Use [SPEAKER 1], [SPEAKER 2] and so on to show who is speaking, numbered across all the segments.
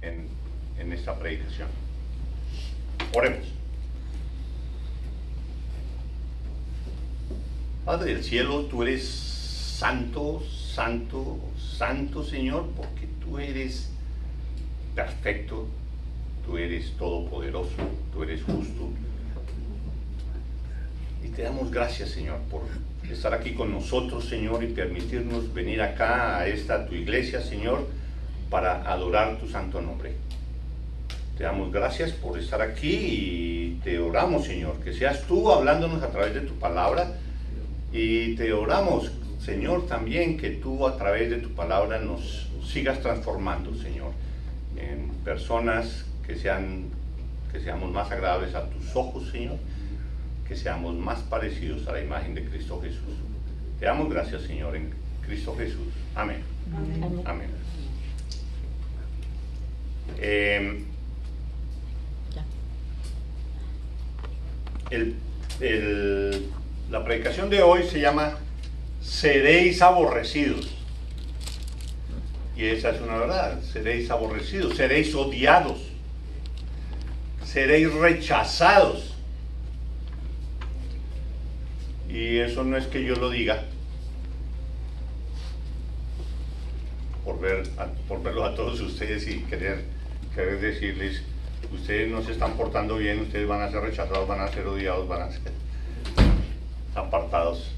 [SPEAKER 1] en esta predicación. Oremos. Padre del cielo, tú eres santo, santo, santo, Señor, porque tú eres perfecto, tú eres todopoderoso, tú eres justo. Y te damos gracias, Señor, por estar aquí con nosotros, Señor, y permitirnos venir acá a esta tu iglesia, Señor, para adorar tu santo nombre. Te damos gracias por estar aquí y te oramos, Señor, que seas tú hablándonos a través de tu palabra, y te oramos, Señor, también que tú a través de tu palabra nos sigas transformando, Señor, en personas que seamos más agradables a tus ojos, Señor, que seamos más parecidos a la imagen de Cristo Jesús. Te damos gracias, Señor, en Cristo Jesús. Amén. Amén. Amén. La predicación de hoy se llama Seréis aborrecidos. Y esa es una verdad. Seréis aborrecidos, seréis odiados, seréis rechazados. Y eso no es que yo lo diga por verlos a todos ustedes y querer decirles: ustedes no se están portando bien, ustedes van a ser rechazados, van a ser odiados, van a ser apartados,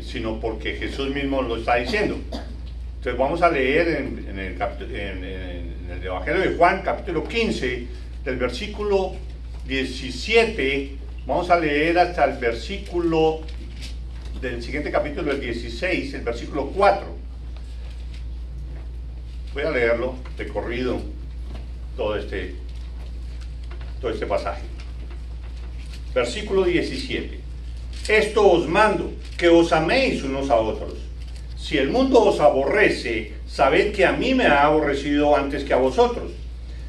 [SPEAKER 1] sino porque Jesús mismo lo está diciendo. Entonces vamos a leer en el Evangelio de Juan, capítulo 15, del versículo 17, vamos a leer hasta el versículo del siguiente capítulo, el 16, el versículo 4. Voy a leerlo de corrido, todo este pasaje. Versículo 17. Esto os mando, que os améis unos a otros. Si el mundo os aborrece, sabed que a mí me ha aborrecido antes que a vosotros.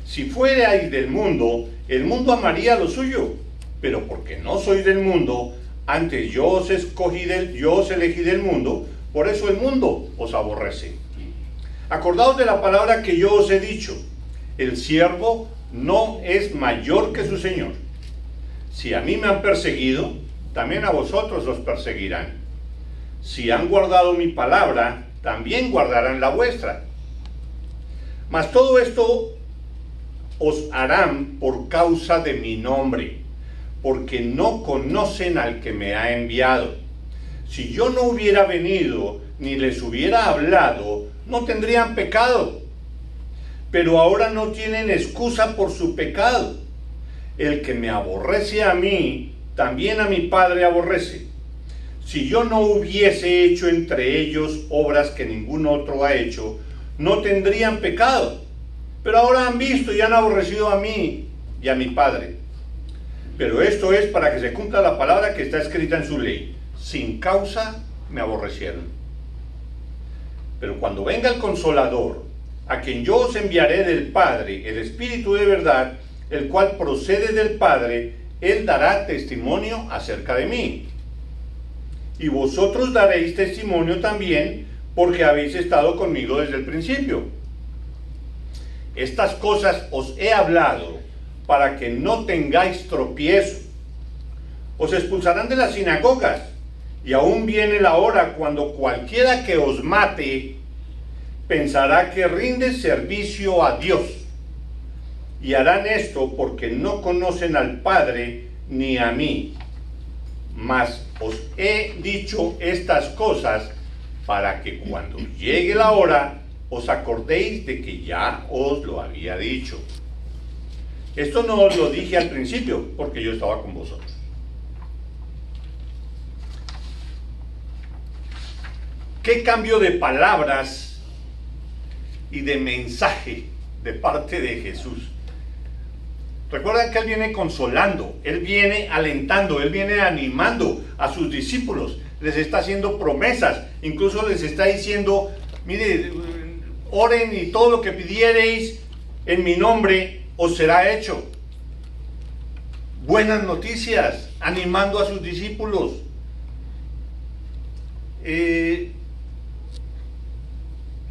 [SPEAKER 1] Si fuerais del mundo, el mundo amaría lo suyo. Pero porque no sois del mundo, antes yo os elegí del mundo, por eso el mundo os aborrece. Acordaos de la palabra que yo os he dicho: el siervo no es mayor que su señor. Si a mí me han perseguido, también a vosotros os perseguirán. Si han guardado mi palabra, también guardarán la vuestra. Mas todo esto os harán por causa de mi nombre, porque no conocen al que me ha enviado. Si yo no hubiera venido ni les hubiera hablado, no tendrían pecado. Pero ahora no tienen excusa por su pecado. El que me aborrece a mí, también a mi Padre aborrece. Si yo no hubiese hecho entre ellos obras que ningún otro ha hecho, no tendrían pecado. Pero ahora han visto y han aborrecido a mí y a mi Padre. Pero esto es para que se cumpla la palabra que está escrita en su ley: sin causa me aborrecieron. Pero cuando venga el Consolador, a quien yo os enviaré del Padre, el Espíritu de verdad, el cual procede del Padre, él dará testimonio acerca de mí. Y vosotros daréis testimonio también, porque habéis estado conmigo desde el principio. Estas cosas os he hablado para que no tengáis tropiezo. Os expulsarán de las sinagogas, y aún viene la hora cuando cualquiera que os mate pensará que rinde servicio a Dios. Y harán esto porque no conocen al Padre ni a mí. Mas os he dicho estas cosas para que cuando llegue la hora os acordéis de que ya os lo había dicho. Esto no os lo dije al principio, porque yo estaba con vosotros. ¿Qué cambio de palabras y de mensaje de parte de Jesús? Recuerdan que Él viene consolando, Él viene alentando, Él viene animando a sus discípulos, les está haciendo promesas, incluso les está diciendo: mire, oren y todo lo que pidiereis en mi nombre os será hecho. Buenas noticias, animando a sus discípulos.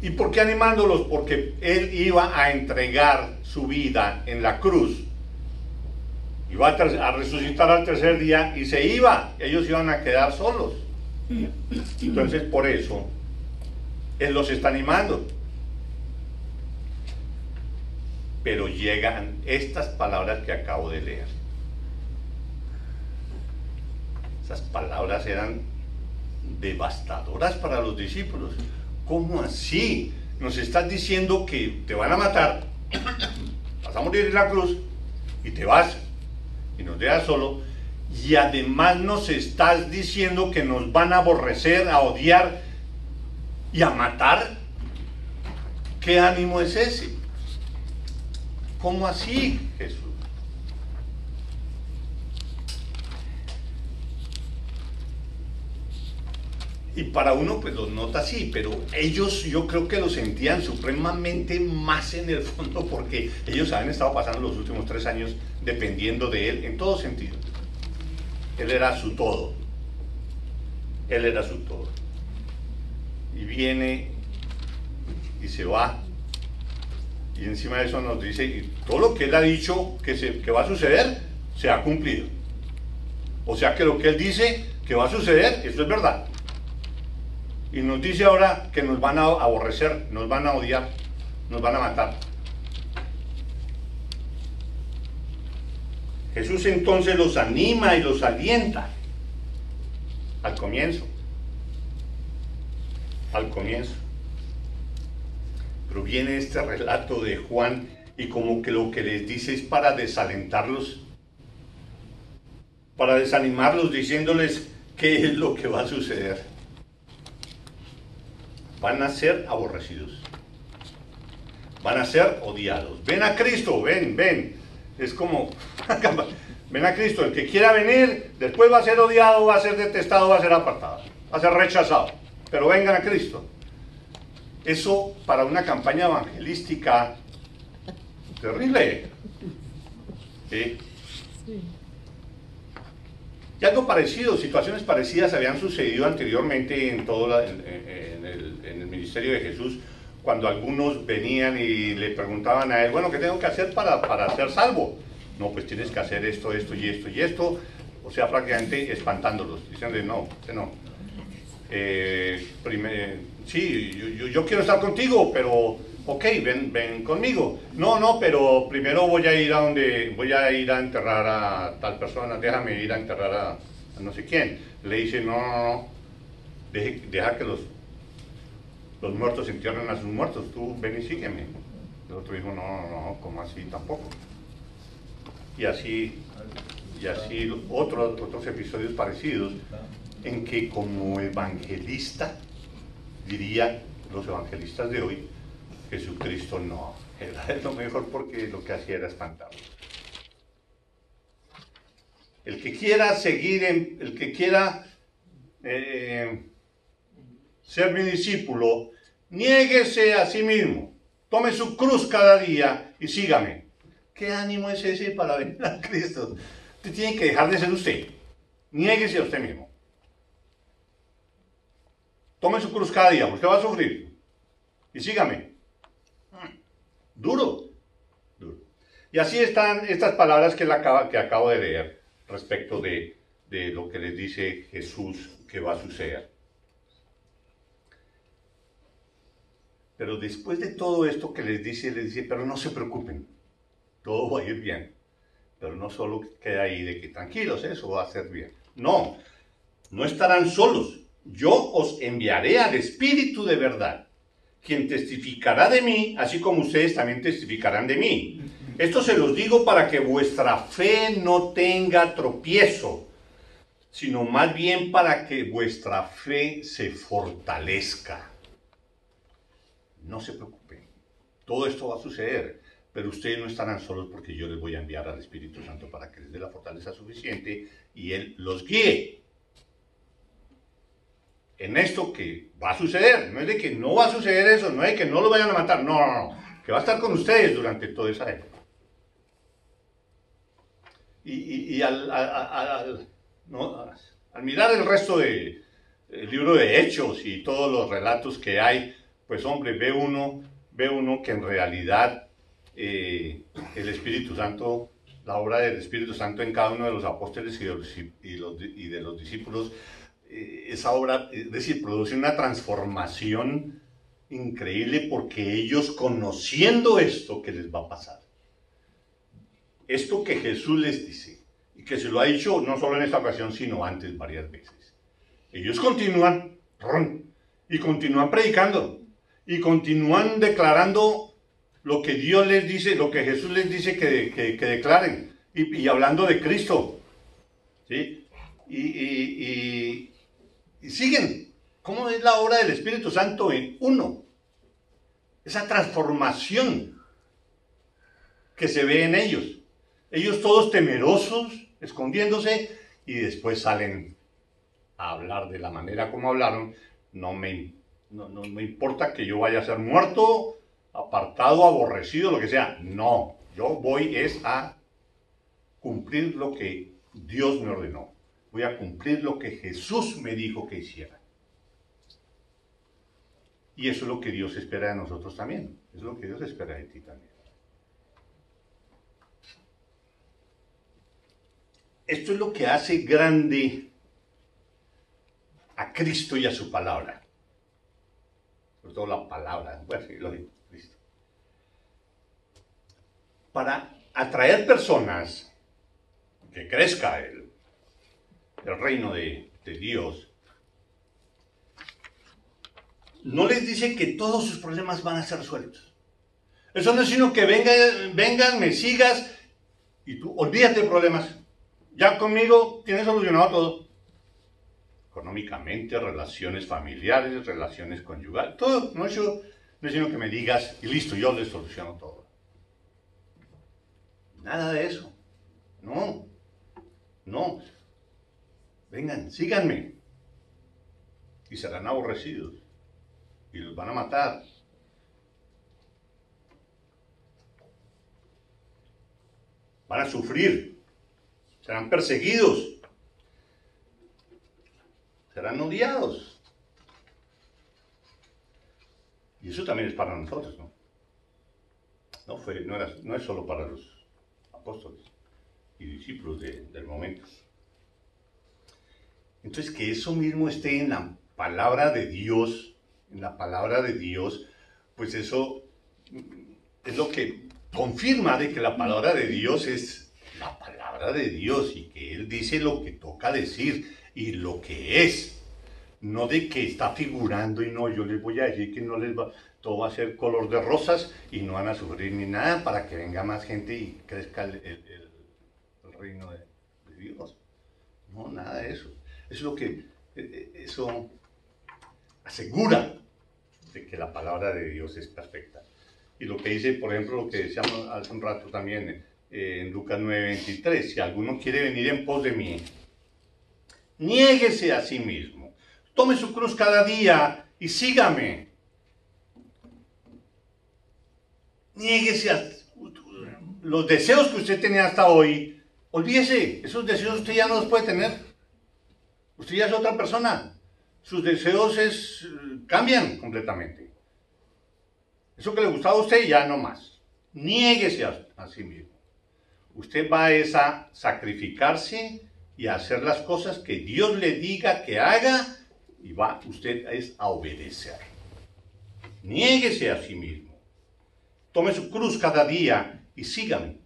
[SPEAKER 1] ¿Y por qué animándolos? Porque Él iba a entregar su vida en la cruz. Iba a resucitar al tercer día y se iba. Ellos iban a quedar solos. Entonces, por eso, Él los está animando. Pero llegan estas palabras que acabo de leer. Esas palabras eran devastadoras para los discípulos. ¿Cómo así? Nos estás diciendo que te van a matar, vas a morir en la cruz y te vas y nos dejas solo, y además nos estás diciendo que nos van a aborrecer, a odiar y a matar. ¿Qué ánimo es ese? ¿Cómo así, Jesús? Y para uno pues los nota así, pero ellos yo creo que lo sentían supremamente más en el fondo, porque ellos habían estado pasando los últimos 3 años dependiendo de Él en todo sentido. Él era su todo. Él era su todo. Y viene y se va. Y encima de eso nos dice, y todo lo que Él ha dicho que va a suceder, se ha cumplido. O sea que lo que Él dice que va a suceder, eso es verdad. Y nos dice ahora que nos van a aborrecer, nos van a odiar, nos van a matar. Jesús entonces los anima y los alienta. Al comienzo. Al comienzo. Pero viene este relato de Juan y como que lo que les dice es para desalentarlos, para desanimarlos, diciéndoles qué es lo que va a suceder. Van a ser aborrecidos. Van a ser odiados. Ven a Cristo, ven. Es como, ven a Cristo. El que quiera venir, después va a ser odiado, va a ser detestado, va a ser apartado, va a ser rechazado. Pero vengan a Cristo. Eso para una campaña evangelística terrible. ¿Sí? Y algo parecido, situaciones parecidas habían sucedido anteriormente en todo en el ministerio de Jesús, cuando algunos venían y le preguntaban a Él, bueno, ¿qué tengo que hacer para ser salvo? No, pues tienes que hacer esto, esto y esto y esto. O sea, prácticamente espantándolos, diciéndole, no, usted no. Sí, yo quiero estar contigo, pero ok, ven conmigo. No, pero primero voy a ir a enterrar a tal persona, déjame ir a enterrar a no sé quién. Le dice, no, deja que los muertos entierren a sus muertos, tú ven y sígueme. El otro dijo, no, ¿cómo así? Tampoco. Y así otros episodios parecidos, en que como evangelista, diría los evangelistas de hoy, Jesucristo no, era lo mejor porque lo que hacía era espantarlos. El que quiera ser mi discípulo, niéguese a sí mismo, tome su cruz cada día y sígame. ¿Qué ánimo es ese para venir a Cristo? Usted tiene que dejar de ser usted, niéguese a usted mismo. Tome su cruz cada día, usted va a sufrir. Y sígame. Duro. Y así están estas palabras que acabo de leer respecto de lo que les dice Jesús que va a suceder. Pero después de todo esto que les dice, pero no se preocupen, todo va a ir bien. Pero no solo queda ahí de que tranquilos, eso va a ser bien. No estarán solos. Yo os enviaré al Espíritu de verdad, quien testificará de mí, así como ustedes también testificarán de mí. Esto se los digo para que vuestra fe no tenga tropiezo, sino más bien para que vuestra fe se fortalezca. No se preocupen, todo esto va a suceder, pero ustedes no estarán solos porque yo les voy a enviar al Espíritu Santo para que les dé la fortaleza suficiente y Él los guíe en esto que va a suceder. No es de que no va a suceder eso, no es de que no lo vayan a matar, no, que va a estar con ustedes durante toda esa época. Y al mirar el resto del libro de Hechos y todos los relatos que hay, pues hombre, ve uno que en realidad el Espíritu Santo, la obra del Espíritu Santo en cada uno de los apóstoles y de los discípulos, esa obra, es decir, produce una transformación increíble porque ellos, conociendo esto que les va a pasar, esto que Jesús les dice, y que se lo ha dicho no solo en esta ocasión, sino antes varias veces, ellos continúan, y continúan predicando, y continúan declarando lo que Dios les dice, lo que Jesús les dice que declaren, y hablando de Cristo, ¿sí? Y siguen. ¿Cómo es la obra del Espíritu Santo en uno? Esa transformación que se ve en ellos. Ellos todos temerosos, escondiéndose, y después salen a hablar de la manera como hablaron. No me importa que yo vaya a ser muerto, apartado, aborrecido, lo que sea. No, yo voy a cumplir lo que Dios me ordenó. Voy a cumplir lo que Jesús me dijo que hiciera. Y eso es lo que Dios espera de nosotros también. Es lo que Dios espera de ti también. Esto es lo que hace grande a Cristo y a su palabra. Sobre todo la palabra. Bueno, sí, lo digo, Cristo. Para atraer personas, que crezca el reino de Dios, no les dice que todos sus problemas van a ser resueltos. Eso no es sino que vengan, me sigas, y tú olvídate de problemas. Ya conmigo tienes solucionado todo. Económicamente, relaciones familiares, relaciones conyugales, todo. No es sino que me digas, y listo, yo les soluciono todo. Nada de eso. No. Vengan, síganme. Y serán aborrecidos. Y los van a matar. Van a sufrir. Serán perseguidos. Serán odiados. Y eso también es para nosotros, ¿no? No es solo para los apóstoles y discípulos del momento. Entonces, que eso mismo esté en la palabra de Dios, pues eso es lo que confirma de que la palabra de Dios es la palabra de Dios y que Él dice lo que toca decir y lo que es. No de que está figurando y no, yo les voy a decir que no les va, todo va a ser color de rosas y no van a sufrir ni nada para que venga más gente y crezca el reino de Dios. No, nada de eso. Eso asegura de que la palabra de Dios es perfecta. Y lo que dice, por ejemplo, lo que decíamos hace un rato también en Lucas 9:23, si alguno quiere venir en pos de mí, niéguese a sí mismo, tome su cruz cada día y sígame. Niéguese a los deseos que usted tenía hasta hoy, olvídese, esos deseos usted ya no los puede tener. Usted ya es otra persona. Sus deseos cambian completamente. Eso que le gustaba a usted ya no más. Niéguese a sí mismo. Usted va a sacrificarse y a hacer las cosas que Dios le diga que haga y va usted a obedecer. Niéguese a sí mismo. Tome su cruz cada día y sígame.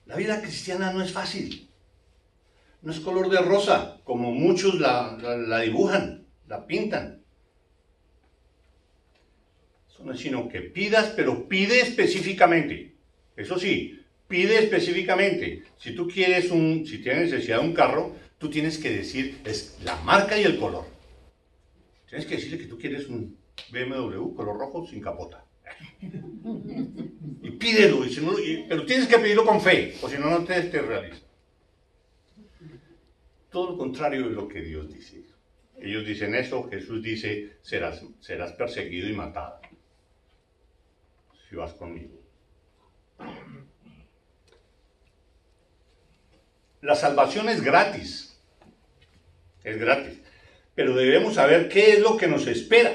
[SPEAKER 1] La vida cristiana no es fácil. No es color de rosa, como muchos la dibujan, la pintan. Eso no es sino que pidas, pero pide específicamente. Eso sí, pide específicamente. Si tienes necesidad de un carro, tú tienes que decir es la marca y el color. Tienes que decirle que tú quieres un BMW color rojo sin capota. Y pídelo, pero tienes que pedirlo con fe, o si no, no te realiza. Todo lo contrario de lo que Dios dice. Ellos dicen eso, Jesús dice, serás perseguido y matado si vas conmigo. La salvación es gratis. Es gratis. pero debemos saber qué es lo que nos espera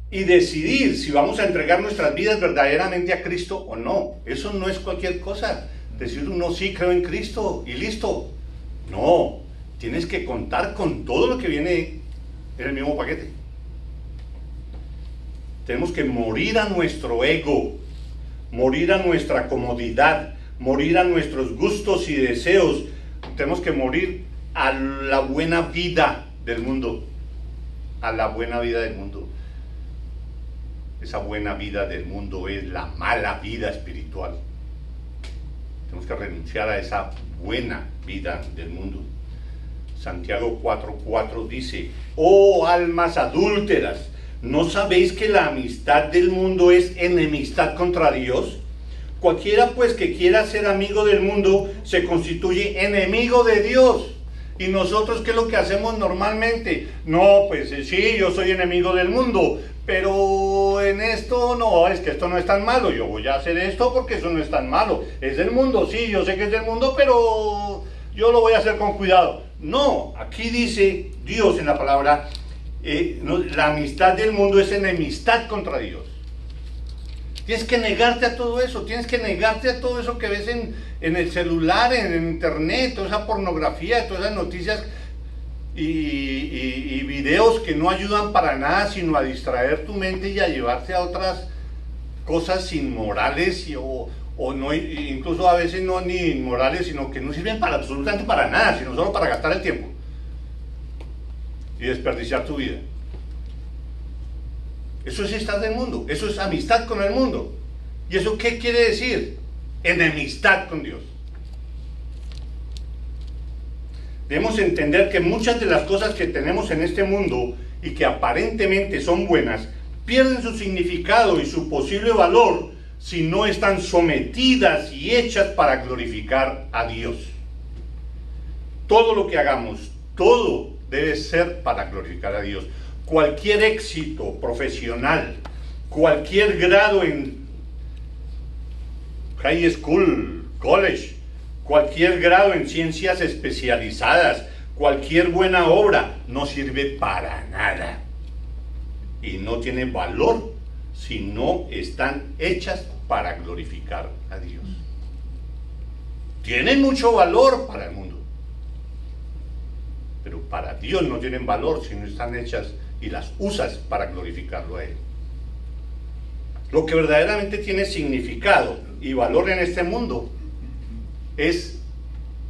[SPEAKER 1] y decidir si vamos a entregar nuestras vidas verdaderamente a Cristo o no. Eso no es cualquier cosa, decir uno sí creo en Cristo y listo. No, tienes que contar con todo lo que viene en el mismo paquete. Tenemos que morir a nuestro ego, morir a nuestra comodidad, morir a nuestros gustos y deseos. Tenemos que morir a la buena vida del mundo, a la buena vida del mundo. Esa buena vida del mundo es la mala vida espiritual. Tenemos que renunciar a esa buena vida del mundo. Santiago 4:4 dice: oh almas adúlteras, ¿no sabéis que la amistad del mundo es enemistad contra Dios? Cualquiera pues que quiera ser amigo del mundo se constituye enemigo de Dios. ¿Y nosotros qué es lo que hacemos normalmente? No, pues sí, yo soy enemigo del mundo, pero en esto no, es que esto no es tan malo, yo voy a hacer esto porque eso no es tan malo. Es del mundo, sí, yo sé que es del mundo, pero yo lo voy a hacer con cuidado. No, aquí dice Dios en la palabra, la amistad del mundo es enemistad contra Dios. Tienes que negarte a todo eso, tienes que negarte a todo eso que ves en el celular, en internet, toda esa pornografía, todas esas noticias y videos que no ayudan para nada, sino a distraer tu mente y a llevarte a otras cosas inmorales o no, incluso a veces no ni inmorales, sino que no sirven para absolutamente para nada, sino solo para gastar el tiempo y desperdiciar tu vida. Eso es estar del mundo, eso es amistad con el mundo. ¿Y eso qué quiere decir? Enemistad con Dios. Debemos entender que muchas de las cosas que tenemos en este mundo y que aparentemente son buenas, pierden su significado y su posible valor si no están sometidas y hechas para glorificar a Dios. Todo lo que hagamos, todo debe ser para glorificar a Dios. Cualquier éxito profesional, cualquier grado en high school, college, cualquier grado en ciencias especializadas, cualquier buena obra, no sirve para nada. Y no tiene valor si no están hechas para glorificar a Dios. Tienen mucho valor para el mundo, pero para Dios no tienen valor si no están hechas y las usas para glorificarlo a Él. Lo que verdaderamente tiene significado y valor en este mundo es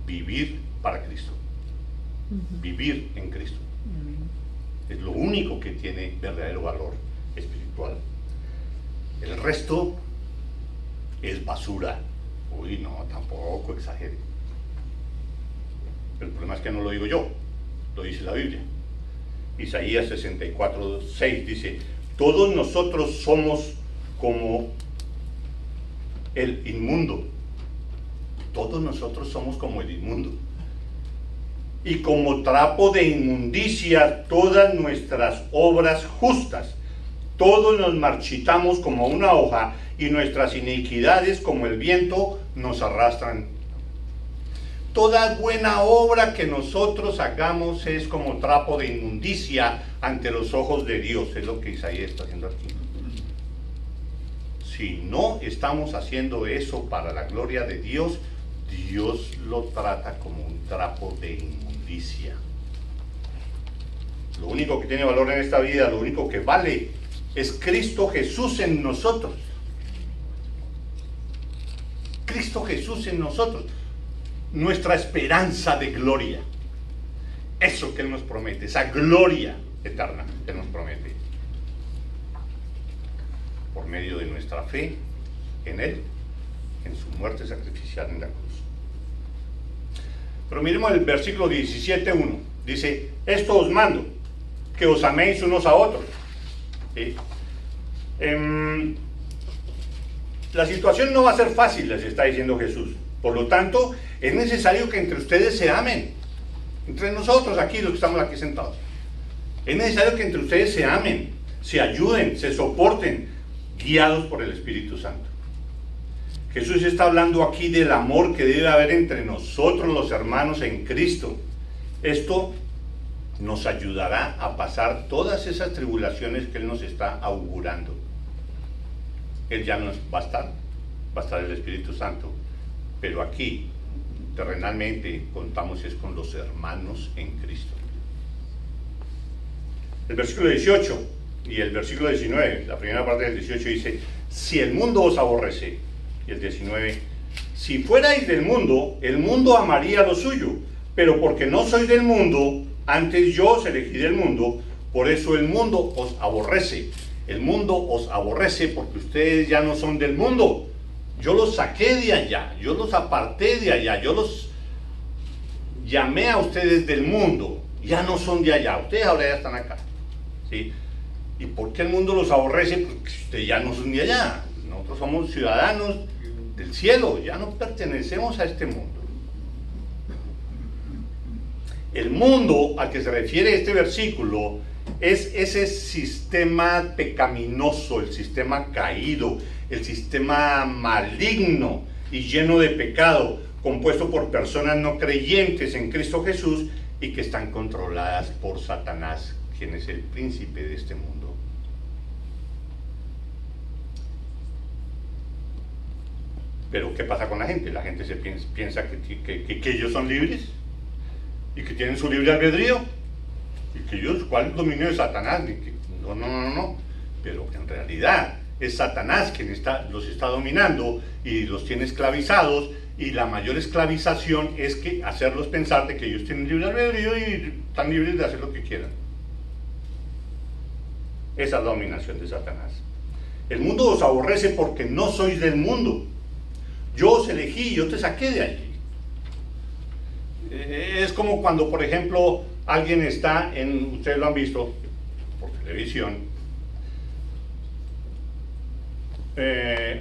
[SPEAKER 1] vivir para Cristo, vivir en Cristo. Es lo único que tiene verdadero valor espiritual. El resto es basura. Uy, no, tampoco exagere. El problema es que no lo digo yo, lo dice la Biblia. Isaías 64:6 dice: todos nosotros somos como el inmundo. Todos nosotros somos como el inmundo. Y como trapo de inmundicia todas nuestras obras justas. Todos nos marchitamos como una hoja y nuestras iniquidades como el viento nos arrastran. Toda buena obra que nosotros hagamos es como trapo de inmundicia ante los ojos de Dios. Es lo que Isaías está haciendo aquí. Si no estamos haciendo eso para la gloria de Dios, Dios lo trata como un trapo de inmundicia. Lo único que tiene valor en esta vida, lo único que vale, es Cristo Jesús en nosotros. Cristo Jesús en nosotros. Nuestra esperanza de gloria. Eso que Él nos promete, esa gloria eterna que nos promete. Por medio de nuestra fe en Él, en su muerte sacrificial en la cruz. Pero miremos el versículo 17:1. Dice: esto os mando, que os améis unos a otros. ¿Sí? La situación no va a ser fácil, les está diciendo Jesús. Por lo tanto, es necesario que entre ustedes se amen. Entre nosotros aquí, los que estamos aquí sentados. Es necesario que entre ustedes se amen, se ayuden, se soporten, guiados por el Espíritu Santo. Jesús está hablando aquí del amor que debe haber entre nosotros los hermanos en Cristo. Esto nos ayudará a pasar todas esas tribulaciones que Él nos está augurando. Él ya no va a estar el Espíritu Santo, pero aquí, terrenalmente, contamos es con los hermanos en Cristo. El versículo 18 y el versículo 19, la primera parte del 18 dice, si el mundo os aborrece, y el 19, si fuerais del mundo, el mundo amaría lo suyo, pero porque no sois del mundo, antes yo os elegí del mundo, por eso el mundo os aborrece. El mundo os aborrece porque ustedes ya no son del mundo. Yo los saqué de allá, yo los aparté de allá, yo los llamé a ustedes del mundo, ya no son de allá, ustedes ahora ya están acá. ¿Sí? ¿Y por qué el mundo los aborrece? Porque ustedes ya no son de allá, nosotros somos ciudadanos del cielo, ya no pertenecemos a este mundo. El mundo al que se refiere este versículo es ese sistema pecaminoso, el sistema caído, el sistema maligno y lleno de pecado, compuesto por personas no creyentes en Cristo Jesús y que están controladas por Satanás, quien es el príncipe de este mundo. Pero ¿qué pasa con la gente? La gente se piensa que ellos son libres y que tienen su libre albedrío y que ellos, ¿cuál es el dominio de Satanás? No. Pero en realidad es Satanás quien los está dominando y los tiene esclavizados, y la mayor esclavización es que hacerlos pensar de que ellos tienen libre albedrío y están libres de hacer lo que quieran. Esa es la dominación de Satanás. El mundo os aborrece porque no sois del mundo. Yo os elegí, yo te saqué de allí. Es como cuando, por ejemplo, alguien está ustedes lo han visto por televisión,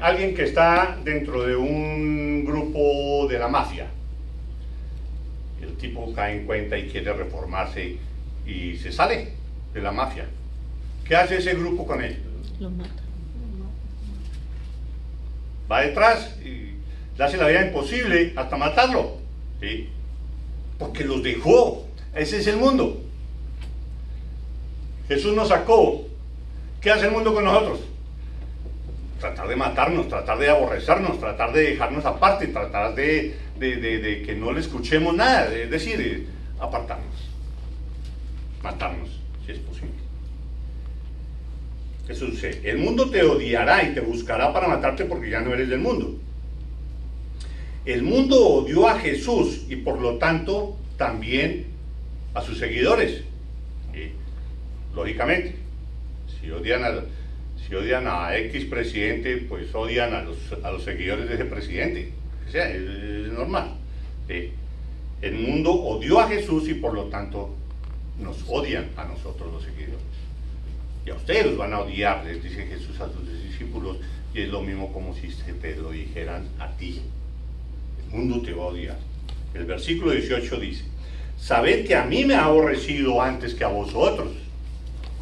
[SPEAKER 1] alguien que está dentro de un grupo de la mafia. El tipo cae en cuenta y quiere reformarse y se sale de la mafia. ¿Qué hace ese grupo con él?
[SPEAKER 2] Lo mata.
[SPEAKER 1] Va detrás y le hace la vida imposible hasta matarlo, ¿sí? Porque los dejó. Ese es el mundo. Jesús nos sacó. ¿Qué hace el mundo con nosotros? Tratar de matarnos, tratar de aborrecernos, tratar de dejarnos aparte, tratar de que no le escuchemos nada, es decir, apartarnos, matarnos, si es posible. Eso sucede. El mundo te odiará y te buscará para matarte porque ya no eres del mundo. El mundo odió a Jesús y por lo tanto también a sus seguidores. Y, lógicamente, si odian a X presidente, pues odian a los seguidores de ese presidente. O sea, es normal. El mundo odió a Jesús y por lo tanto nos odian a nosotros los seguidores. Y a ustedes los van a odiar, les dice Jesús a sus discípulos, y es lo mismo como si te lo dijeran a ti. El mundo te va a odiar. El versículo 18 dice, sabed que a mí me ha aborrecido antes que a vosotros.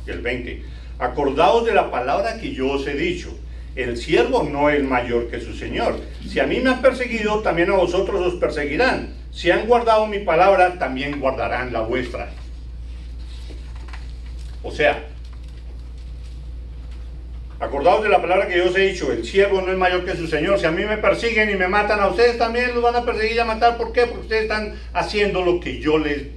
[SPEAKER 1] Y el 20, acordaos de la palabra que yo os he dicho, el siervo no es mayor que su señor. Si a mí me han perseguido, también a vosotros os perseguirán. Si han guardado mi palabra, también guardarán la vuestra. O sea, acordaos de la palabra que yo os he dicho, el siervo no es mayor que su señor. Si a mí me persiguen y me matan, a ustedes también los van a perseguir y a matar. ¿Por qué? Porque ustedes están haciendo lo que yo les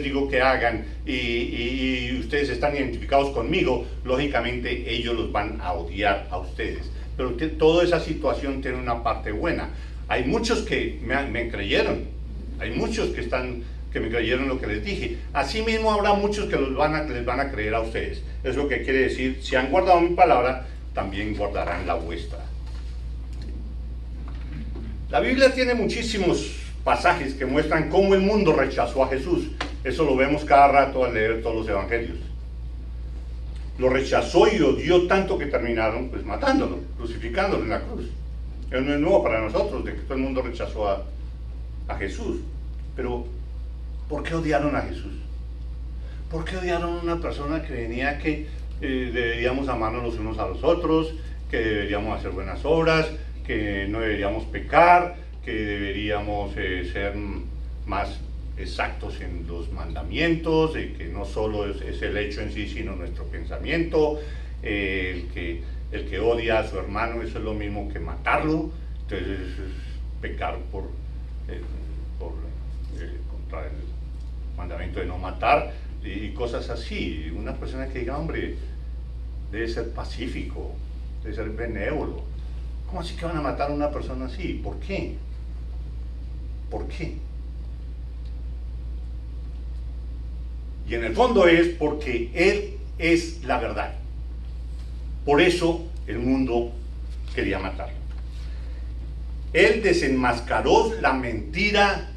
[SPEAKER 1] digo que hagan y ustedes están identificados conmigo. Lógicamente ellos los van a odiar a ustedes. Pero toda esa situación tiene una parte buena. Hay muchos que me creyeron, hay muchos que me creyeron lo que les dije. Asimismo habrá muchos que les van a creer a ustedes. Es lo que quiere decir, si han guardado mi palabra, también guardarán la vuestra. La Biblia tiene muchísimos pasajes que muestran cómo el mundo rechazó a Jesús. Eso lo vemos cada rato al leer todos los evangelios. Lo rechazó y odió tanto que terminaron pues matándolo, crucificándolo en la cruz. Eso no es nuevo para nosotros, de que todo el mundo rechazó a Jesús. Pero ¿por qué odiaron a Jesús? ¿Por qué odiaron a una persona que venía que deberíamos amarnos los unos a los otros, que deberíamos hacer buenas obras, que no deberíamos pecar, que deberíamos ser más exactos en los mandamientos, de que no solo es el hecho en sí, sino nuestro pensamiento, el que odia a su hermano, eso es lo mismo que matarlo, entonces es pecar contra el mandamiento de no matar y cosas así. Una persona que diga, hombre, debe ser pacífico, debe ser benévolo. ¿Cómo así que van a matar a una persona así? ¿Por qué? ¿Por qué? Y en el fondo es porque Él es la verdad. Por eso el mundo quería matarlo. Él desenmascaró la mentira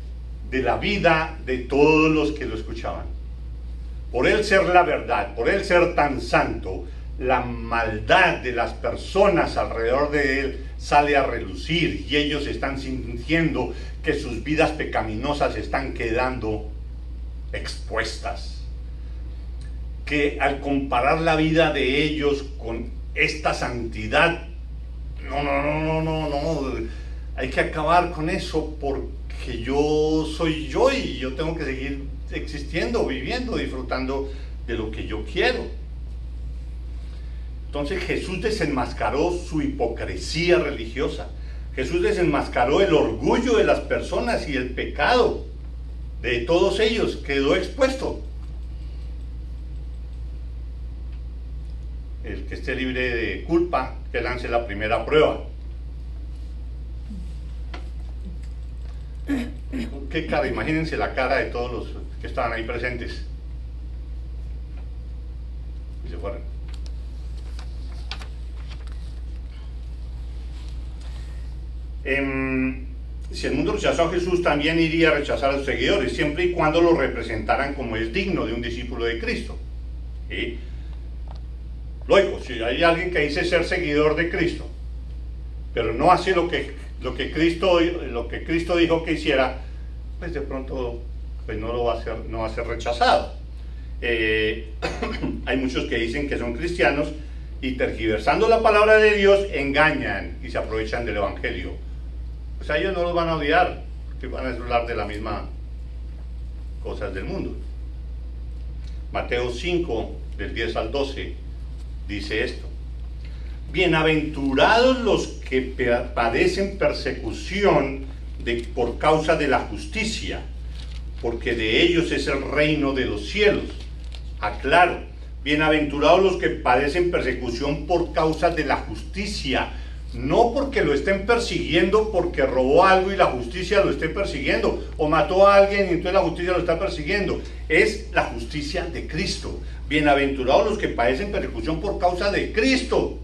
[SPEAKER 1] de la vida de todos los que lo escuchaban. Por Él ser la verdad, por Él ser tan santo, la maldad de las personas alrededor de Él sale a relucir y ellos están sintiendo que sus vidas pecaminosas están quedando expuestas. Que al comparar la vida de ellos con esta santidad, no, hay que acabar con eso porque yo soy yo y yo tengo que seguir existiendo, viviendo, disfrutando de lo que yo quiero. Entonces Jesús desenmascaró su hipocresía religiosa. Jesús desenmascaró el orgullo de las personas y el pecado de todos ellos, quedó expuesto. El que esté libre de culpa, que lance la primera prueba. ¿Qué cara? Imagínense la cara de todos los que estaban ahí presentes. Y se fueron. Si el mundo rechazó a Jesús, también iría a rechazar a sus seguidores, siempre y cuando lo representaran como es digno de un discípulo de Cristo. ¿Sí? Lógico, si hay alguien que dice ser seguidor de Cristo, pero no hace lo que Cristo dijo que hiciera, pues de pronto pues no va a ser rechazado. Hay muchos que dicen que son cristianos y tergiversando la palabra de Dios engañan y se aprovechan del evangelio. Pues a ellos no los van a odiar, que van a hablar de la misma cosas del mundo. Mateo 5, del 10 al 12, dice esto: bienaventurados los que padecen persecución por causa de la justicia, porque de ellos es el reino de los cielos. Aclaro, bienaventurados los que padecen persecución por causa de la justicia, no porque lo estén persiguiendo porque robó algo y la justicia lo esté persiguiendo, o mató a alguien y entonces la justicia lo está persiguiendo. Es la justicia de Cristo. Bienaventurados los que padecen persecución por causa de Cristo,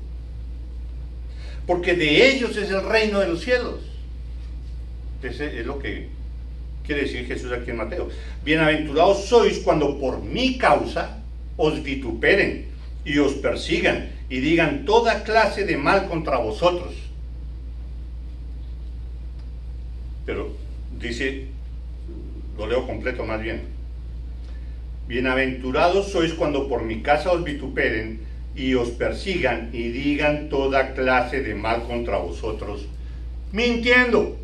[SPEAKER 1] porque de ellos es el reino de los cielos. Ese es lo que quiere decir Jesús aquí en Mateo. Bienaventurados sois cuando por mi causa os vituperen y os persigan y digan toda clase de mal contra vosotros. Pero dice, lo leo completo más bien: bienaventurados sois cuando por mi causa os vituperen y os persigan y digan toda clase de mal contra vosotros, mintiendo.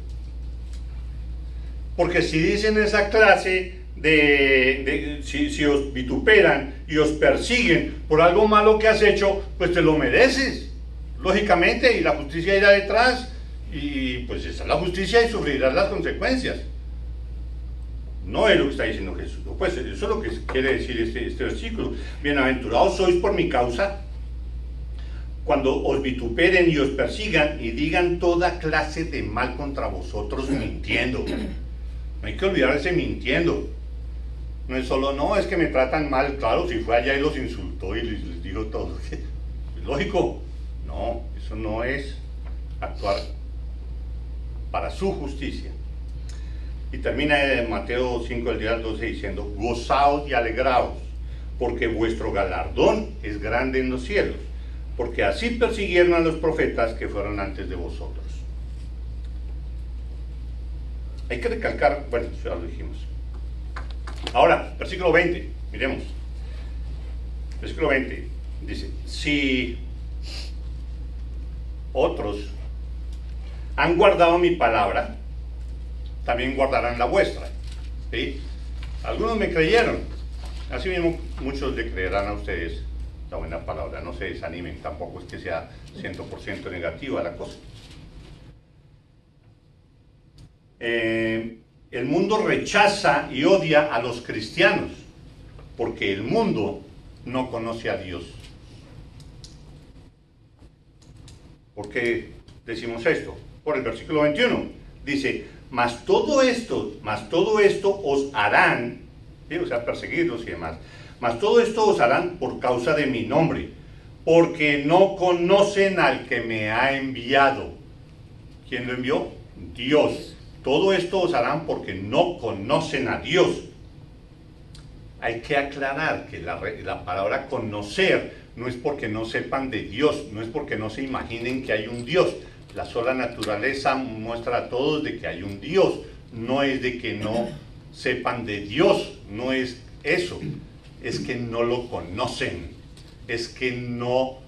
[SPEAKER 1] Porque si dicen esa clase si os vituperan y os persiguen por algo malo que has hecho, pues te lo mereces, lógicamente, y la justicia irá detrás, y pues esa es la justicia y sufrirás las consecuencias. No es lo que está diciendo Jesús, pues eso es lo que quiere decir este versículo. Bienaventurados sois por mi causa cuando os vituperen y os persigan y digan toda clase de mal contra vosotros, mintiendo. No hay que olvidarse mintiendo. No es solo, no, es que me tratan mal. Claro, si fue allá y los insultó y les dijo todo. Lógico. No, eso no es actuar para su justicia. Y termina Mateo 5, el día 12, diciendo: gozaos y alegraos, porque vuestro galardón es grande en los cielos, porque así persiguieron a los profetas que fueron antes de vosotros. Hay que recalcar, bueno, ya lo dijimos. Ahora, versículo 20, miremos. Versículo 20 dice: si otros han guardado mi palabra, también guardarán la vuestra. ¿Sí? Algunos me creyeron, así mismo muchos le creerán a ustedes la buena palabra. No se desanimen, tampoco es que sea 100% negativa la cosa. El mundo rechaza y odia a los cristianos porque el mundo no conoce a Dios. ¿Por qué decimos esto? Por el versículo 21 dice: mas todo esto os harán, ¿sí? O sea, perseguirlos y demás, mas todo esto os harán por causa de mi nombre, porque no conocen al que me ha enviado. ¿Quién lo envió? Dios. Todo esto os harán porque no conocen a Dios. Hay que aclarar que la palabra conocer no es porque no sepan de Dios, no es porque no se imaginen que hay un Dios. La sola naturaleza muestra a todos de que hay un Dios, no es de que no sepan de Dios, no es eso, es que no lo conocen, es que no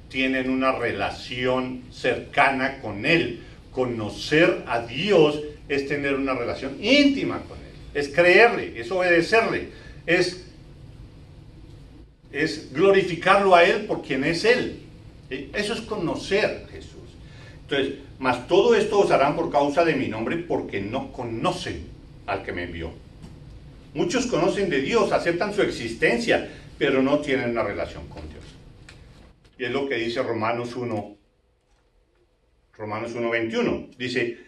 [SPEAKER 1] tienen una relación cercana con Él. Conocer a Dios es tener una relación íntima con Él, es creerle, es obedecerle, es glorificarlo a Él por quien es Él. ¿Sí? Eso es conocer a Jesús. Entonces, mas todo esto os harán por causa de mi nombre, porque no conocen al que me envió. Muchos conocen de Dios, aceptan su existencia, pero no tienen una relación con Dios. Y es lo que dice Romanos 1:21. Dice,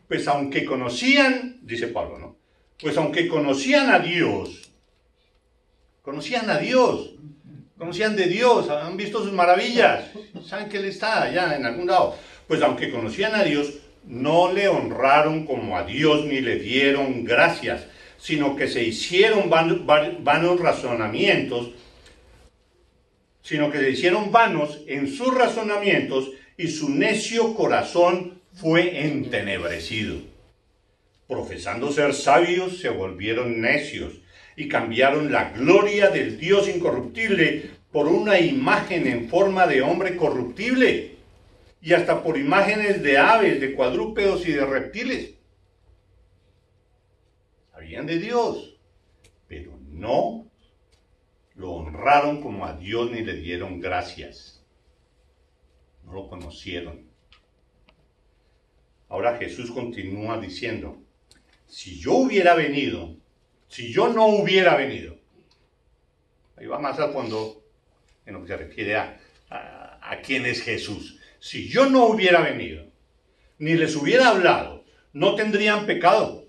[SPEAKER 1] pues aunque conocían, dice Pablo, ¿no? Pues aunque conocían de Dios, conocían de Dios, han visto sus maravillas, saben que Él está allá en algún lado. Pues aunque conocían a Dios, no le honraron como a Dios ni le dieron gracias, sino que se hicieron vanos razonamientos, en sus razonamientos, y su necio corazón fue entenebrecido. Profesando ser sabios, se volvieron necios, y cambiaron la gloria del Dios incorruptible por una imagen en forma de hombre corruptible, y hasta por imágenes de aves, de cuadrúpedos y de reptiles. Sabían de Dios, pero no lo honraron como a Dios ni le dieron gracias. No lo conocieron. Ahora Jesús continúa diciendo, si yo no hubiera venido, ahí va más al fondo en lo que se refiere a quién es Jesús. Si yo no hubiera venido, ni les hubiera hablado, no tendrían pecado.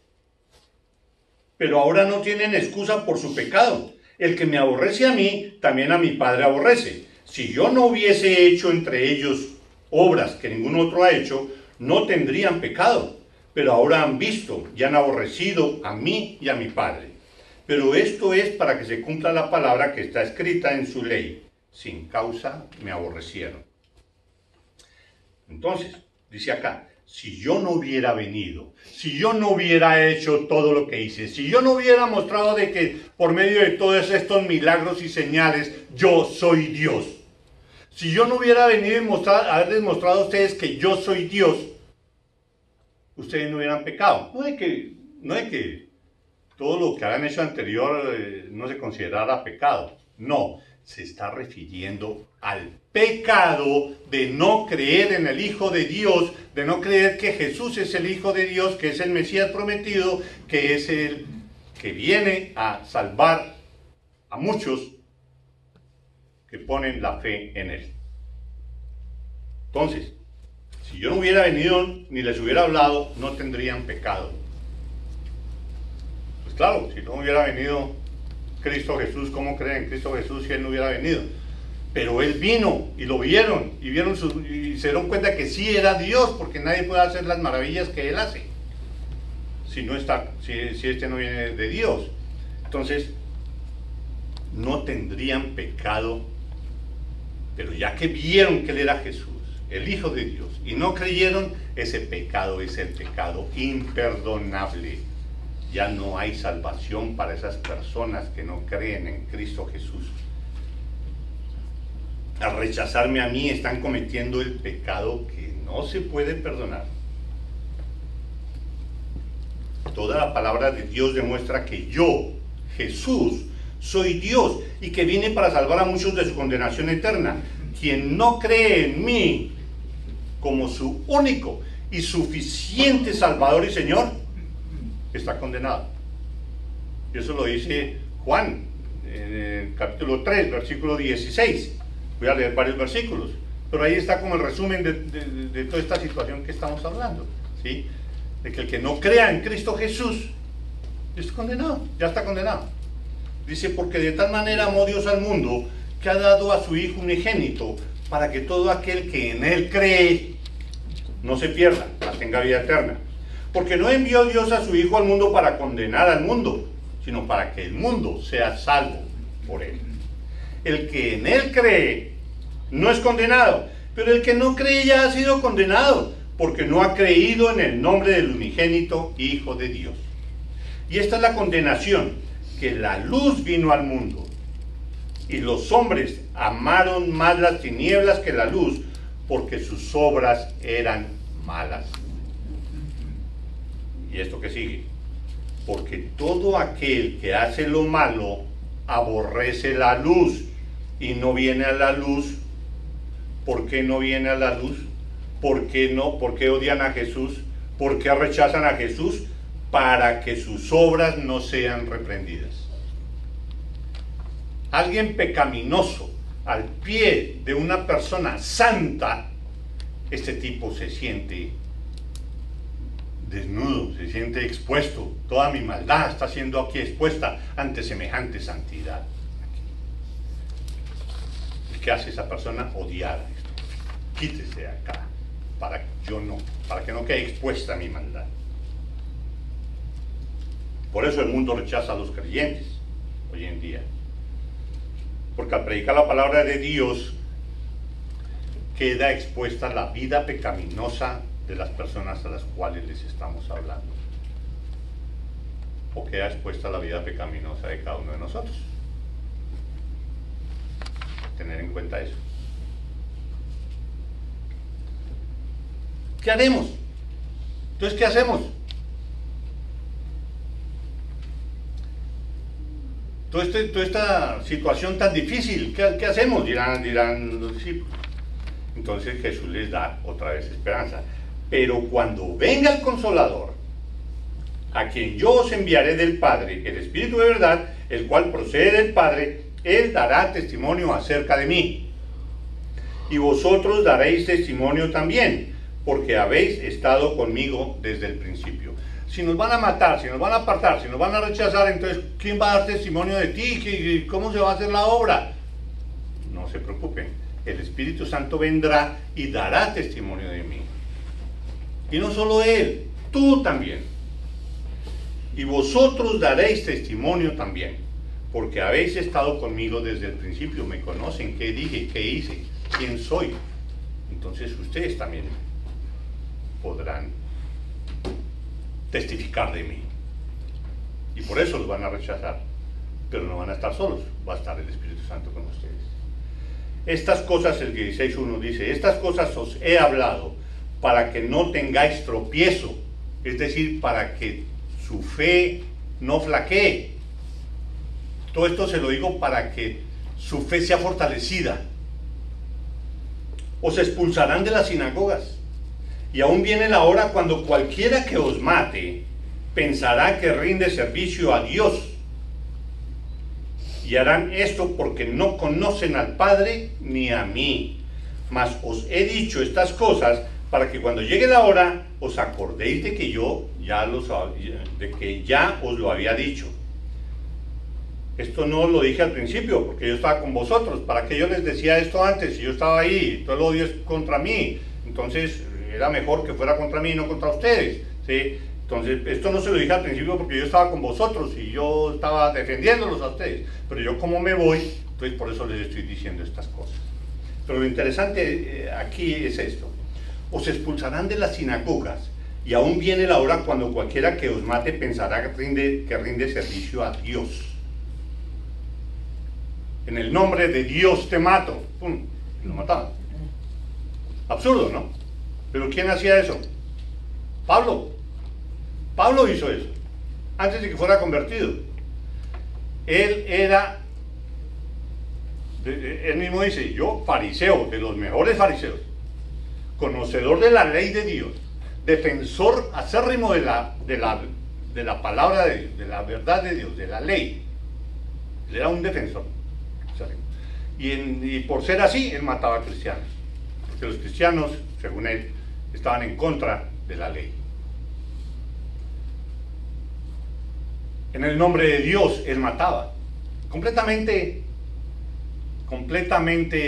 [SPEAKER 1] Pero ahora no tienen excusa por su pecado. El que me aborrece a mí, también a mi Padre aborrece. Si yo no hubiese hecho entre ellos obras que ningún otro ha hecho, no tendrían pecado. Pero ahora han visto y han aborrecido a mí y a mi Padre. Pero esto es para que se cumpla la palabra que está escrita en su ley. Sin causa me aborrecieron. Entonces, dice acá, si yo no hubiera venido, si yo no hubiera hecho todo lo que hice, si yo no hubiera mostrado de que por medio de todos estos milagros y señales, yo soy Dios. Si yo no hubiera venido y haberles mostrado a ustedes que yo soy Dios, ustedes no hubieran pecado. No de que todo lo que hayan hecho anterior no se considerara pecado. No, se está refiriendo al pecado de no creer en el Hijo de Dios, de no creer que Jesús es el Hijo de Dios, que es el Mesías prometido, que es el que viene a salvar a muchos que ponen la fe en Él. Entonces, si yo no hubiera venido ni les hubiera hablado, no tendrían pecado. Pues claro, si no hubiera venido Cristo Jesús, ¿cómo creen en Cristo Jesús si Él no hubiera venido? Pero Él vino y lo vieron y se dieron cuenta que sí era Dios, porque nadie puede hacer las maravillas que Él hace si este no viene de Dios. Entonces no tendrían pecado, pero ya que vieron que Él era Jesús, el Hijo de Dios, y no creyeron, ese pecado es el pecado imperdonable. Ya no hay salvación para esas personas que no creen en Cristo Jesús. Al rechazarme a mí están cometiendo el pecado que no se puede perdonar. Toda la palabra de Dios demuestra que yo Jesús, soy Dios y que vine para salvar a muchos de su condenación eterna. Quien no cree en mí como su único y suficiente Salvador y Señor, está condenado. Y eso lo dice Juan, en el capítulo 3, versículo 16. Voy a leer varios versículos, pero ahí está como el resumen de toda esta situación que estamos hablando, ¿sí? De que el que no crea en Cristo Jesús es condenado, ya está condenado. Dice, porque de tal manera amó Dios al mundo, que ha dado a su Hijo unigénito, para que todo aquel que en Él cree, no se pierda, mas tenga vida eterna. Porque no envió Dios a su Hijo al mundo para condenar al mundo, sino para que el mundo sea salvo por Él. El que en Él cree, no es condenado, pero el que no cree ya ha sido condenado, porque no ha creído en el nombre del unigénito Hijo de Dios. Y esta es la condenación, que la luz vino al mundo, y los hombres amaron más las tinieblas que la luz, porque sus obras eran malas. ¿Y esto qué sigue? Porque todo aquel que hace lo malo aborrece la luz y no viene a la luz. ¿Por qué no viene a la luz? ¿Por qué no? ¿Por qué odian a Jesús? ¿Por qué rechazan a Jesús? Para que sus obras no sean reprendidas. Alguien pecaminoso al pie de una persona santa, este tipo se siente desnudo, se siente expuesto. Toda mi maldad está siendo aquí expuesta ante semejante santidad. ¿Y qué hace esa persona? Odiar esto. Quítese de acá, para que no quede expuesta mi maldad. Por eso el mundo rechaza a los creyentes hoy en día. Porque al predicar la palabra de Dios, queda expuesta la vida pecaminosa de las personas a las cuales les estamos hablando. O queda expuesta la vida pecaminosa de cada uno de nosotros. Tener en cuenta eso. ¿Qué haremos? Entonces, ¿qué hacemos? Toda esta situación tan difícil, ¿qué hacemos? Dirán los discípulos. Entonces Jesús les da otra vez esperanza. Pero cuando venga el Consolador, a quien yo os enviaré del Padre, el Espíritu de verdad, el cual procede del Padre, Él dará testimonio acerca de mí. Y vosotros daréis testimonio también, porque habéis estado conmigo desde el principio. Si nos van a matar, si nos van a apartar, si nos van a rechazar, entonces, ¿quién va a dar testimonio de ti? ¿Cómo se va a hacer la obra? No se preocupen, el Espíritu Santo vendrá y dará testimonio de mí. Y no solo Él, tú también. Y vosotros daréis testimonio también, porque habéis estado conmigo desde el principio, me conocen, qué dije, qué hice, quién soy. Entonces ustedes también podrán testificar de mí. Y por eso los van a rechazar, pero no van a estar solos, va a estar el Espíritu Santo con ustedes. Estas cosas, el 16:1 dice, estas cosas os he hablado para que no tengáis tropiezo, es decir, para que su fe no flaquee. Todo esto se lo digo para que su fe sea fortalecida. Os expulsarán de las sinagogas. Y aún viene la hora cuando cualquiera que os mate pensará que rinde servicio a Dios. Y harán esto porque no conocen al Padre ni a mí. Mas os he dicho estas cosas para que cuando llegue la hora os acordéis de que ya os lo había dicho. Esto no lo dije al principio porque yo estaba con vosotros. ¿Para qué yo les decía esto antes? Si yo estaba ahí, todo el odio es contra mí. Entonces era mejor que fuera contra mí y no contra ustedes, ¿sí? Entonces, esto no se lo dije al principio porque yo estaba con vosotros y yo estaba defendiéndolos a ustedes, pero yo como me voy, entonces por eso les estoy diciendo estas cosas. Pero lo interesante aquí es esto: os expulsarán de las sinagogas, y aún viene la hora cuando cualquiera que os mate pensará que rinde servicio a Dios. En el nombre de Dios te mato. ¡Pum! Y lo mataban. Absurdo, ¿no? ¿Pero quién hacía eso? Pablo. Pablo hizo eso, antes de que fuera convertido. Él era, él mismo dice, yo fariseo, de los mejores fariseos, conocedor de la ley de Dios, defensor acérrimo de la palabra de Dios, de la verdad de Dios, de la ley. Él era un defensor. Y por ser así, él mataba a cristianos. Porque los cristianos, según él, estaban en contra de la ley. En el nombre de Dios, él mataba. Completamente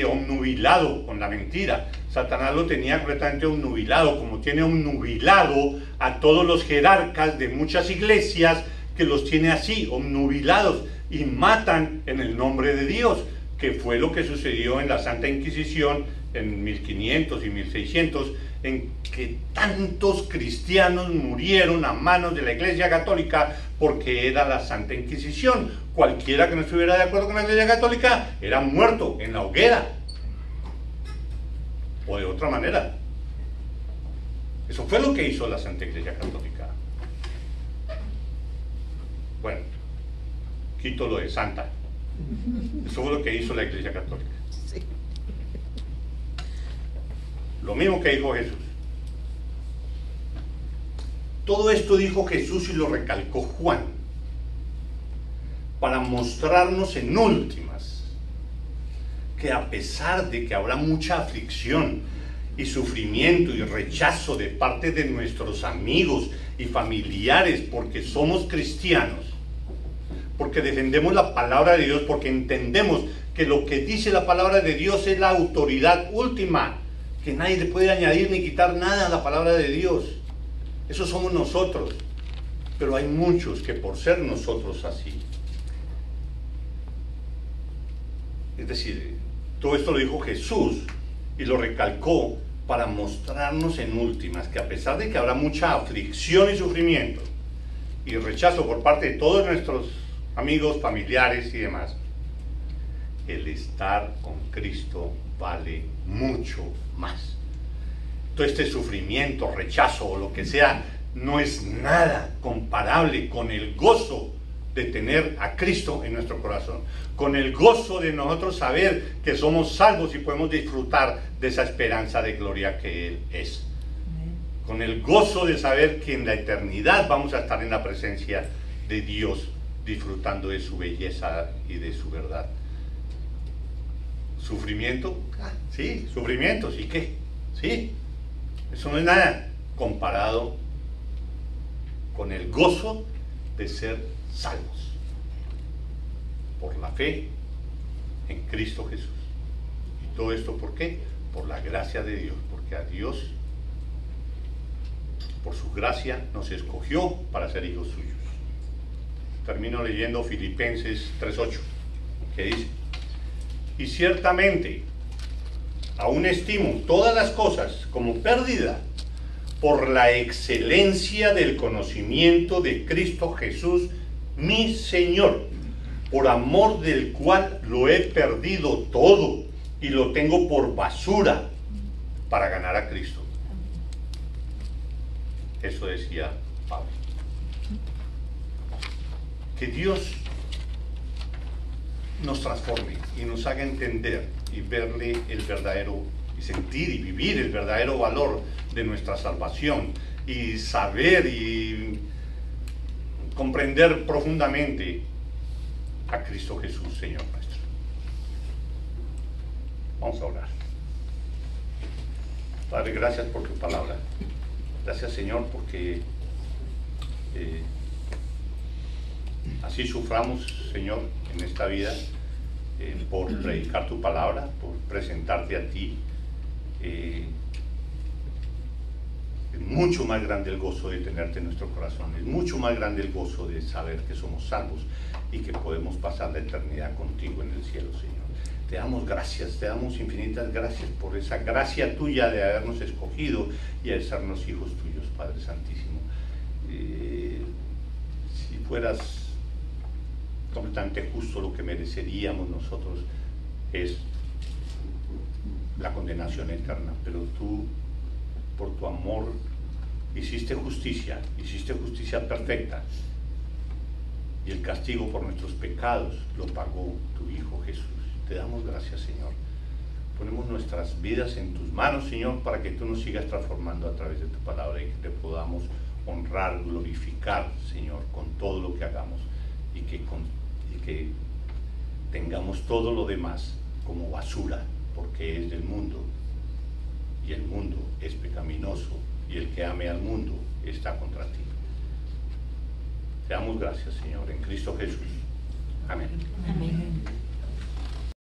[SPEAKER 1] obnubilado con la mentira. Satanás lo tenía completamente obnubilado, como tiene obnubilado a todos los jerarcas de muchas iglesias, que los tiene así, obnubilados, y matan en el nombre de Dios, que fue lo que sucedió en la Santa Inquisición en 1500 y 1600, en que tantos cristianos murieron a manos de la Iglesia Católica porque era la Santa Inquisición. Cualquiera que no estuviera de acuerdo con la Iglesia Católica era muerto en la hoguera o de otra manera. Eso fue lo que hizo la Santa Iglesia Católica. Bueno, quito lo de santa. Eso fue lo que hizo la Iglesia Católica. Sí. Lo mismo que dijo Jesús. Todo esto dijo Jesús y lo recalcó Juan, para mostrarnos en últimas que a pesar de que habrá mucha aflicción y sufrimiento y rechazo de parte de nuestros amigos y familiares porque somos cristianos, porque defendemos la palabra de Dios, porque entendemos que lo que dice la palabra de Dios es la autoridad última, que nadie le puede añadir ni quitar nada a la palabra de Dios. Eso somos nosotros. Pero hay muchos que por ser nosotros así, es decir, todo esto lo dijo Jesús y lo recalcó para mostrarnos en últimas que a pesar de que habrá mucha aflicción y sufrimiento y rechazo por parte de todos nuestros amigos, familiares y demás, el estar con Cristo vale mucho más. Todo este sufrimiento, rechazo o lo que sea, no es nada comparable con el gozo de tener a Cristo en nuestro corazón, con el gozo de nosotros saber que somos salvos y podemos disfrutar de esa esperanza de gloria que Él es, con el gozo de saber que en la eternidad vamos a estar en la presencia de Dios, disfrutando de su belleza y de su verdad. ¿Sufrimiento? Sí, sufrimiento, ¿sí qué? Sí, eso no es nada comparado con el gozo de ser salvos por la fe en Cristo Jesús. ¿Y todo esto por qué? Por la gracia de Dios, porque a Dios, por su gracia, nos escogió para ser hijos suyos. Termino leyendo Filipenses 3:8, que dice: y ciertamente aún estimo todas las cosas como pérdida por la excelencia del conocimiento de Cristo Jesús, mi Señor, por amor del cual lo he perdido todo y lo tengo por basura para ganar a Cristo. Eso decía Pablo. Que Dios nos transforme y nos haga entender y verle el verdadero, y sentir y vivir el verdadero valor de nuestra salvación, y saber y comprender profundamente a Cristo Jesús, Señor nuestro. Vamos a orar. Padre, gracias por tu palabra. Gracias, Señor, porque así suframos, Señor, en esta vida, por predicar tu palabra, por presentarte a ti. Es mucho más grande el gozo de tenerte en nuestro corazón, es mucho más grande el gozo de saber que somos salvos y que podemos pasar la eternidad contigo en el cielo, Señor. Te damos gracias, te damos infinitas gracias por esa gracia tuya de habernos escogido y de hacernos hijos tuyos, Padre Santísimo. Si fueras completamente justo, lo que mereceríamos nosotros es la condenación eterna, pero tú, por tu amor, hiciste justicia perfecta, y el castigo por nuestros pecados lo pagó tu Hijo Jesús. Te damos gracias, Señor. Ponemos nuestras vidas en tus manos, Señor, para que tú nos sigas transformando a través de tu palabra y que te podamos honrar, glorificar, Señor, con todo lo que hagamos y que tengamos todo lo demás como basura, porque es del mundo y el mundo es pecaminoso y el que ame al mundo está contra ti. Te damos gracias, Señor, en Cristo Jesús. Amén.
[SPEAKER 2] Amén.